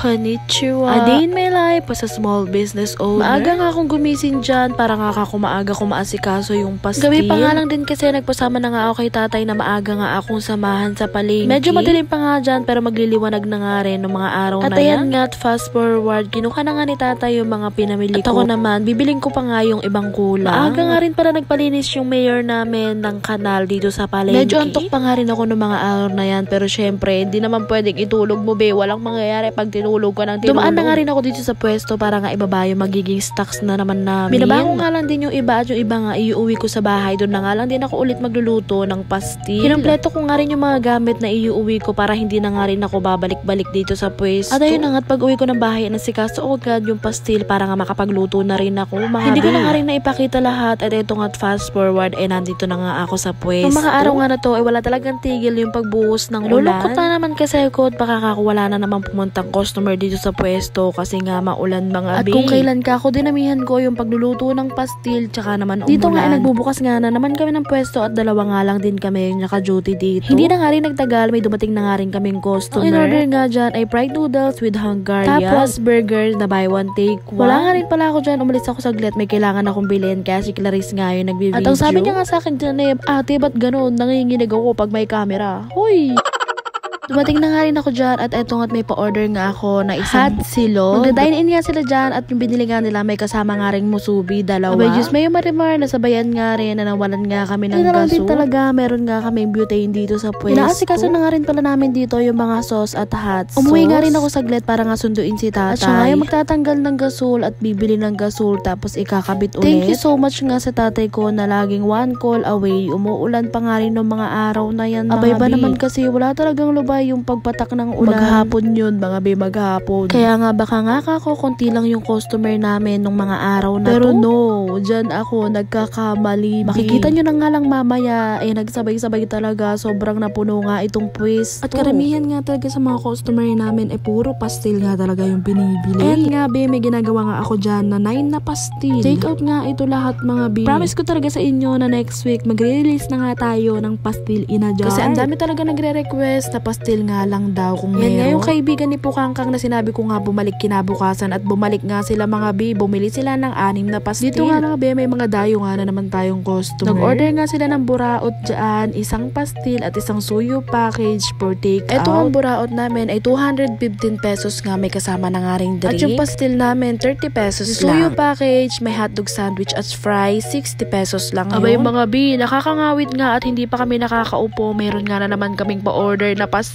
Konnichiwa. A day in my life as a small business owner. Maaga nga akong gumising dyan para nga maaga ko maasikaso yung pastil. Gabi pa nga lang din kasi nagpasama na nga ako kay tatay na maaga nga akong samahan sa palengke. Medyo madilim pa nga dyan pero magliliwanag na nga rin ng mga araw na yan. At ayan nga, fast forward, kinuha na nga ni tatay yung mga pinamili ko. At ako naman, bibiling ko pa nga yung ibang kulang. Maaga nga rin para nagpalinis yung mayor namin ng kanal dito sa palengke. Medyo antok pa nga rin ako ng mga araw na yan pero syempre, hindi naman pwedeng itulog mo be. Walang mangyayari pag tinulog ko ng tinulog. Dumaan na nga rin ako dito sa pwesto para nga ibaba yung magiging stocks na naman namin. Binaba ko nga lang din yung iba at yung iba nga iuwi ko sa bahay. Doon na nga lang din ako ulit magluluto ng pastil. Kinumpleto ko nga rin yung mga gamit na iuwi ko para hindi na nga rin ako babalik-balik dito sa pwesto. At ayun na nga, pag uwi ko ng bahay, nasikaso agad yung pastil para nga makapagluto na rin ako. Hindi ko na nga rin naipakita lahat at ito nga fast forward nandito na nga ako sa pwesto. Ng mga araw nga na to wala talagang tigil yung pagbuhos ng ulan. Lulungkot na naman kasi ako at baka wala na naman pumuntang customer dito sa pwesto kasi nga maulan mga At kung kailan ka ako dinamihan ko yung pagluluto ng pastil tsaka naman umulan. Dito nga nagbubukas nga na naman kami ng pwesto at dalawa nga lang din kami yung naka-duty dito. Hindi na nga rin nagtagal, may dumating na nga rin kaming customer. Ang in-order nga dyan ay fried noodles with Hungarian. Tapos burger na buy one take one. Wala nga rin pala ako dyan, umalis ako saglit, may kailangan akong bilhin kaya si Clarice nga yung nagbi-video. At ang sabi niya nga sa akin dyan ate ba't ganun, nanginginig ako pag may camera. Hoy! Dumating na nga rin ako dyan at eto nga't may pa-order nga ako na isang hot silog. Magda-dine in nga sila dyan at yung binili nga nila may kasama nga rin musubi, dalawa. Abay, Diyos, may marimar, nasabayan nga rin na nawalan nga kami ng gaso. Na din talaga, meron nga kami butane dito sa pwesto. Inaasikaso na nga rin pala namin dito yung mga sauce at hot sauce. Umuwi nga rin ako saglit para nga sunduin si tatay. At siya nga yung magtatanggal ng gasol at bibili ng gasol tapos ikakabit ulit. Thank you so much nga sa tatay ko na laging one call away. Umuulan pa nga rin ng mga araw na yan. Abay ba naman kasi wala talagang lubay yung pagpatak ng ulan. Maghapon yun, mga be, maghapon. Kaya nga baka nga konti lang yung customer namin nung mga araw na pero to. No, dyan ako nagkakamali. Makikita nyo na nga lang mamaya, nagsabay-sabay talaga. Sobrang napuno nga itong pwesto. At karamihan nga talaga sa mga customer namin puro pastil nga talaga yung binibili. And nga be, may ginagawa nga ako dyan na 9 na pastil. Take out nga ito lahat mga be. Promise ko talaga sa inyo na next week magre-release na nga tayo ng pastil in a jar. Kasi ang dami talaga nagre-request na pastil nga lang daw kung yan meron. Nga yung kaibigan ni Pukangkang na sinabi ko nga bumalik kinabukasan at bumalik nga sila mga be. Bumili sila ng 6 na pastil. Dito nga mga be, may mga dayo nga na naman tayong customer. Nag-order nga sila ng buraot dyan, isang pastil at isang suyo package for take out. Ito ang buraot namin ay 215 pesos nga, may kasama na nga ring drink. At yung pastil namin 30 pesos lang. Suyo package, may hotdog sandwich at fries, 60 pesos lang yun. Abay mga be, nakakangawit nga at hindi pa kami nakakaupo. Meron nga na naman kaming pa-order na pastil.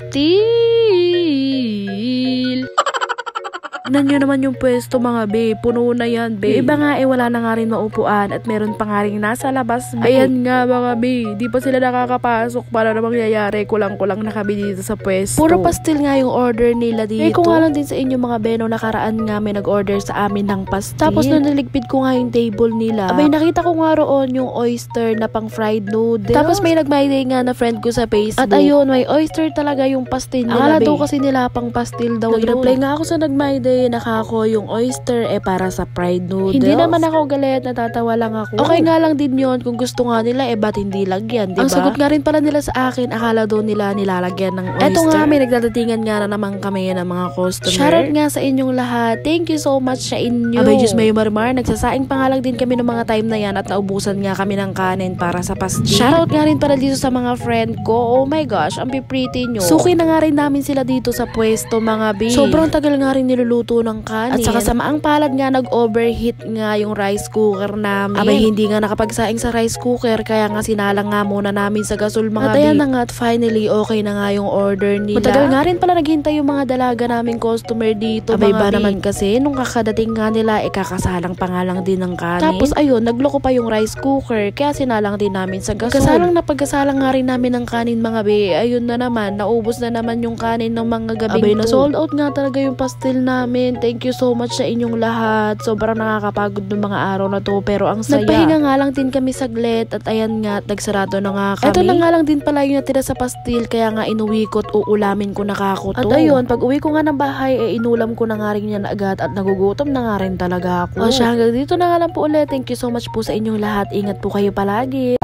Tignan nyo naman yung pwesto mga be, puno na yan be. Yung iba nga wala na nga rin maupuan at meron pa nga rin nasa labas be. Ayan nga mga be, di pa sila nakakapasok, para na mangyayari, kulang-kulang na kami dito sa pwesto. Puro pastil nga yung order nila dito. Kung nga lang din sa inyo mga be, nung nakaraan nga may nag-order sa amin ng pastil. Tapos nung naligpid ko nga yung table nila, abay nakita ko nga roon yung oyster na pang fried noodles. Tapos may nag-my-day nga na friend ko sa Facebook. At ayun, may oyster talaga yung pastil nila. Akala daw kasi nila pang pastil daw yun. Nag-reply nga ako sa nag-my-day, nakako yung oyster para sa fried noodles. Hindi naman ako galit, natatawa lang ako. Okay nga lang din yun, kung gusto nga nila ba't hindi lagyan, diba? Ang sagot nga rin pala nila sa akin, akala daw nila nilalagyan ng oyster. Eto nga, may nagdadatingan nga na naman kami ng mga customer. Shoutout nga sa inyong lahat. Thank you so much sa inyo. Abay, Diyos may marmar, nagsasaing pa nga lang din kami ng mga time na yan at naubusan nga kami ng kanin para sa pastil. Shoutout nga rin pala dito sa mga friend ko. Oh my gosh, ang pretty nyo. Suki na nga rin namin sila dito sa pwesto mga be. Sobrang tagal nga rin niluluto ng kanin. At saka sa maang palad nga nag-overheat nga yung rice cooker namin. Abay, hindi nga nakapagsaing sa rice cooker kaya nga sinalang nga muna namin sa gasol mga at ayan na nga at finally okay na nga yung order nila. Matagal nga rin pala naghintay yung mga dalaga naming customer dito. Abay mga ba naman kasi nung kakadating nga nila kakasalang pa nga lang din ng kanin. Tapos ayun, nagloko pa yung rice cooker kaya sinalang din namin sa gasol. Pagkasalang nga rin namin ng kanin mga be. Ayun na naman, naubos na naman yung kanin ng mga gabing abay, na sold out nga talaga yung pastil namin. Thank you so much sa inyong lahat. Sobrang nakakapagod ng mga araw na to pero ang saya. Nagpahinga nga lang din kami saglit at ayan nga, nagsarado na nga kami. Ito na nga lang din pala yung natira sa pastil kaya nga inuwi ko at uulamin ko na kako to. At ayun, pag uwi ko nga ng bahay inulam ko na nga rin yan agad at nagugutom na nga rin talaga ako. O siya, hanggang dito na nga lang po ulit. Thank you so much po sa inyong lahat. Ingat po kayo palagi.